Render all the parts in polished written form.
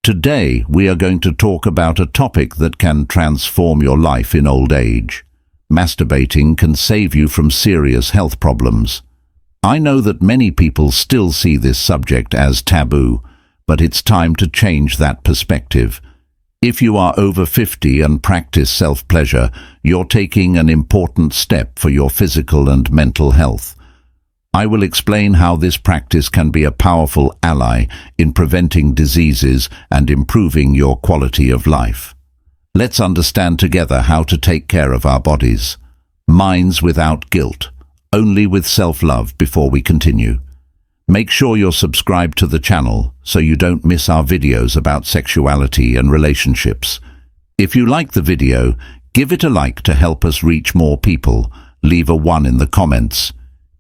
Today, we are going to talk about a topic that can transform your life in old age. Masturbating can save you from serious health problems. I know that many people still see this subject as taboo, but it's time to change that perspective. If you are over 50 and practice self-pleasure, you're taking an important step for your physical and mental health. I will explain how this practice can be a powerful ally in preventing diseases and improving your quality of life. Let's understand together how to take care of our bodies. Minds without guilt, only with self-love before we continue. Make sure you're subscribed to the channel so you don't miss our videos about sexuality and relationships. If you like the video, give it a like to help us reach more people. Leave a 1 in the comments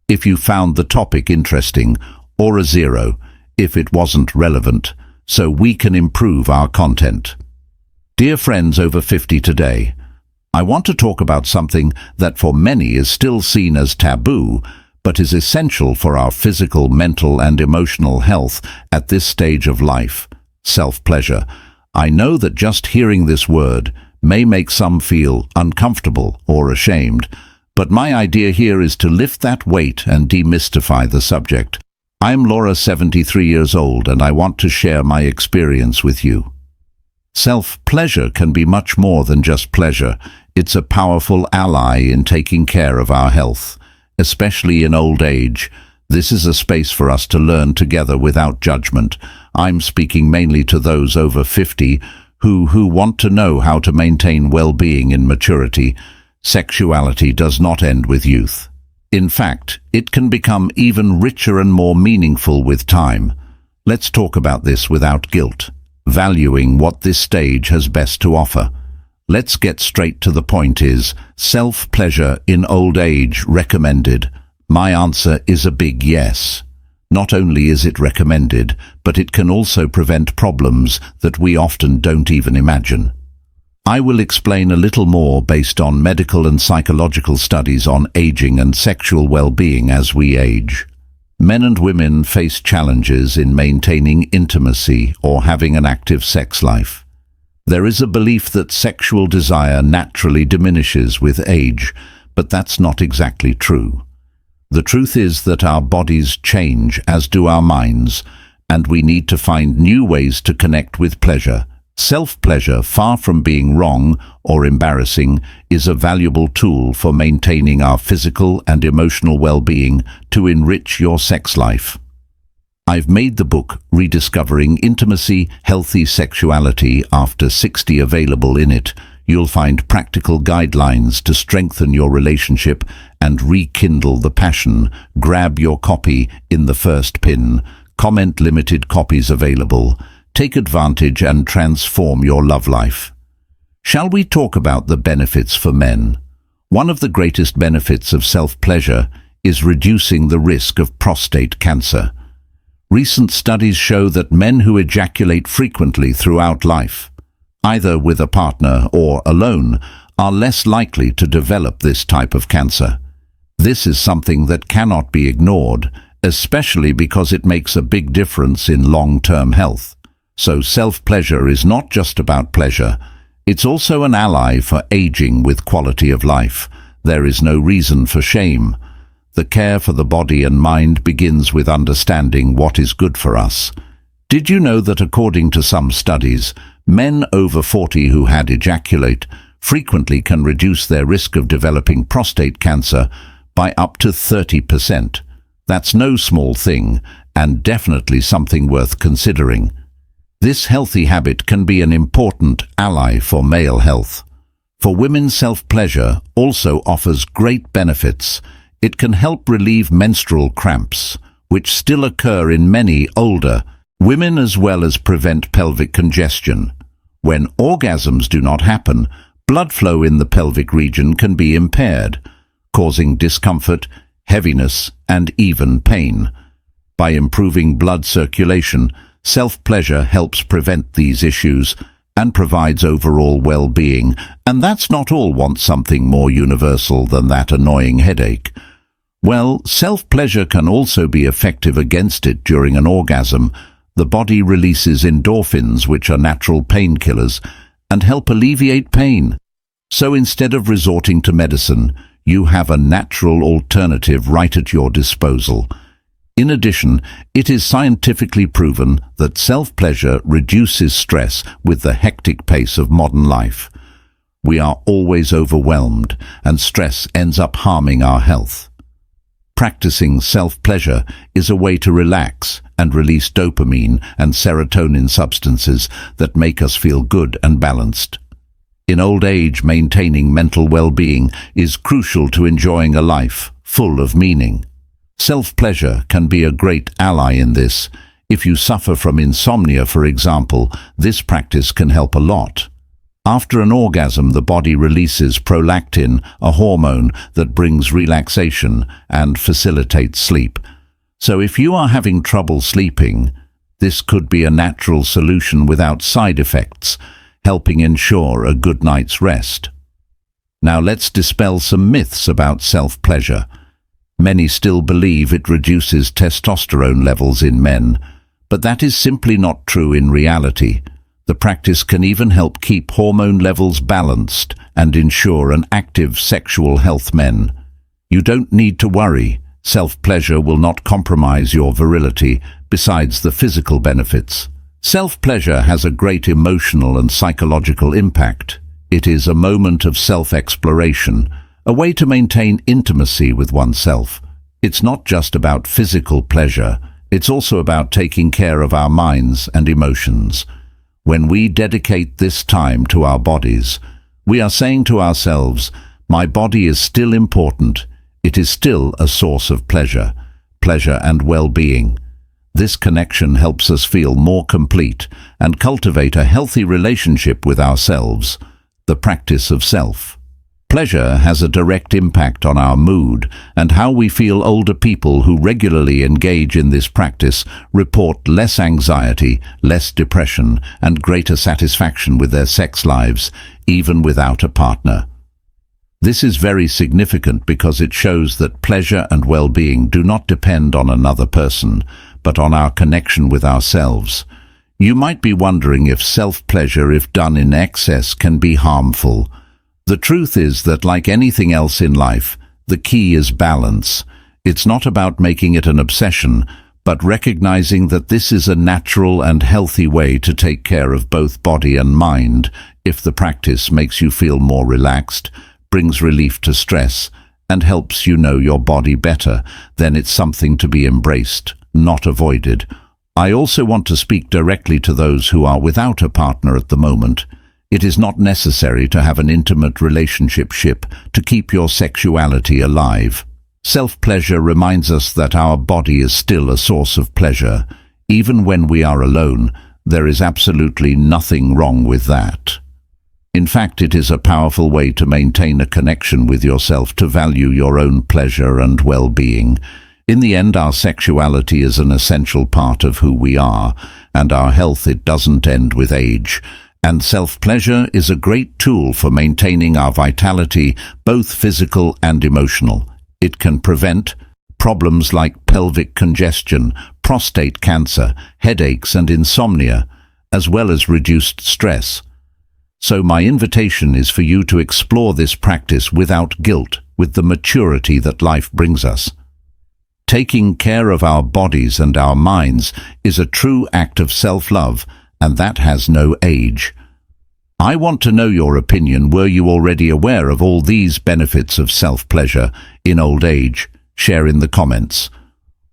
if you found the topic interesting, or a 0 if it wasn't relevant, so we can improve our content. Dear friends over 50 today, I want to talk about something that for many is still seen as taboo, but is essential for our physical, mental, and emotional health at this stage of life: self-pleasure. I know that just hearing this word may make some feel uncomfortable or ashamed, but my idea here is to lift that weight and demystify the subject. I'm Laura, 73 years old, and I want to share my experience with you. Self-pleasure can be much more than just pleasure. It's a powerful ally in taking care of our health, especially in old age. This is a space for us to learn together without judgment. I'm speaking mainly to those over 50 who want to know how to maintain well-being in maturity. Sexuality does not end with youth. In fact, it can become even richer and more meaningful with time. Let's talk about this without guilt, valuing what this stage has best to offer. Let's get straight to the point. Is self-pleasure in old age recommended? My answer is a big yes. Not only is it recommended, but it can also prevent problems that we often don't even imagine. I will explain a little more based on medical and psychological studies on aging and sexual well-being as we age. Men and women face challenges in maintaining intimacy or having an active sex life. There is a belief that sexual desire naturally diminishes with age, but that's not exactly true. The truth is that our bodies change, as do our minds, and we need to find new ways to connect with pleasure. Self-pleasure, far from being wrong or embarrassing, is a valuable tool for maintaining our physical and emotional well-being to enrich your sex life. I've made the book Rediscovering Intimacy, Healthy Sexuality After 60 available. In it, you'll find practical guidelines to strengthen your relationship and rekindle the passion. Grab your copy in the first pin. Comment: limited copies available. Take advantage and transform your love life. Shall we talk about the benefits for men? One of the greatest benefits of self-pleasure is reducing the risk of prostate cancer. Recent studies show that men who ejaculate frequently throughout life, either with a partner or alone, are less likely to develop this type of cancer. This is something that cannot be ignored, especially because it makes a big difference in long-term health. So self-pleasure is not just about pleasure, it's also an ally for aging with quality of life. There is no reason for shame. The care for the body and mind begins with understanding what is good for us. Did you know that according to some studies, men over 40 who had ejaculate frequently can reduce their risk of developing prostate cancer by up to 30%? That's no small thing, and definitely something worth considering. This healthy habit can be an important ally for male health. For women, self-pleasure also offers great benefits. It can help relieve menstrual cramps, which still occur in many older women, as well as prevent pelvic congestion. When orgasms do not happen, blood flow in the pelvic region can be impaired, causing discomfort, heaviness, and even pain. By improving blood circulation, self-pleasure helps prevent these issues and provides overall well-being. And that's not all. Want something more universal than that annoying headache? Well, self-pleasure can also be effective against it during an orgasm. The body releases endorphins, which are natural painkillers, and help alleviate pain. So instead of resorting to medicine, you have a natural alternative right at your disposal. In addition, it is scientifically proven that self-pleasure reduces stress with the hectic pace of modern life. We are always overwhelmed, and stress ends up harming our health. Practicing self-pleasure is a way to relax and release dopamine and serotonin substances that make us feel good and balanced. In old age, maintaining mental well-being is crucial to enjoying a life full of meaning. Self-pleasure can be a great ally in this. If you suffer from insomnia, for example, this practice can help a lot. After an orgasm, the body releases prolactin, a hormone that brings relaxation and facilitates sleep. So if you are having trouble sleeping, this could be a natural solution without side effects, helping ensure a good night's rest. Now let's dispel some myths about self-pleasure. Many still believe it reduces testosterone levels in men, but that is simply not true in reality. The practice can even help keep hormone levels balanced and ensure an active sexual health. Men, you don't need to worry. Self-pleasure will not compromise your virility, besides the physical benefits. Self-pleasure has a great emotional and psychological impact. It is a moment of self-exploration, a way to maintain intimacy with oneself. It's not just about physical pleasure, it's also about taking care of our minds and emotions. When we dedicate this time to our bodies, we are saying to ourselves, my body is still important. It is still a source of pleasure and well-being. This connection helps us feel more complete and cultivate a healthy relationship with ourselves. The practice of self-pleasure has a direct impact on our mood and how we feel. Older people who regularly engage in this practice report less anxiety, less depression, and greater satisfaction with their sex lives, even without a partner. This is very significant because it shows that pleasure and well-being do not depend on another person, but on our connection with ourselves. You might be wondering if self-pleasure, if done in excess, can be harmful. The truth is that, like anything else in life, the key is balance. It's not about making it an obsession, but recognizing that this is a natural and healthy way to take care of both body and mind. If the practice makes you feel more relaxed, brings relief to stress, and helps you know your body better, then it's something to be embraced, not avoided. I also want to speak directly to those who are without a partner at the moment. It is not necessary to have an intimate relationship to keep your sexuality alive. Self-pleasure reminds us that our body is still a source of pleasure. Even when we are alone, there is absolutely nothing wrong with that. In fact, it is a powerful way to maintain a connection with yourself, to value your own pleasure and well-being. In the end, our sexuality is an essential part of who we are, and our health, it doesn't end with age. And self-pleasure is a great tool for maintaining our vitality, both physical and emotional. It can prevent problems like pelvic congestion, prostate cancer, headaches and insomnia, as well as reduced stress. So my invitation is for you to explore this practice without guilt, with the maturity that life brings us. Taking care of our bodies and our minds is a true act of self-love, and that has no age. I want to know your opinion. Were you already aware of all these benefits of self-pleasure in old age? Share in the comments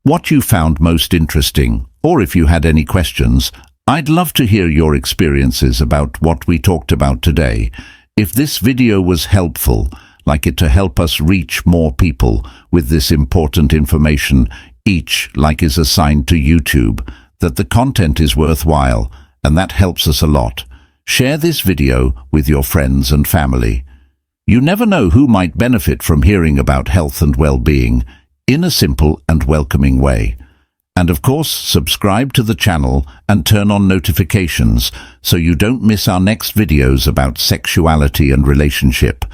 what you found most interesting, or if you had any questions. I'd love to hear your experiences about what we talked about today. If this video was helpful, like it to help us reach more people with this important information. Each like is assigned to YouTube, that the content is worthwhile, and that helps us a lot. Share this video with your friends and family. You never know who might benefit from hearing about health and well-being in a simple and welcoming way. And of course, subscribe to the channel and turn on notifications so you don't miss our next videos about sexuality and relationship.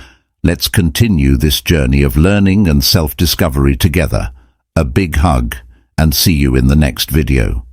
Let's continue this journey of learning and self-discovery together. A big hug, and see you in the next video.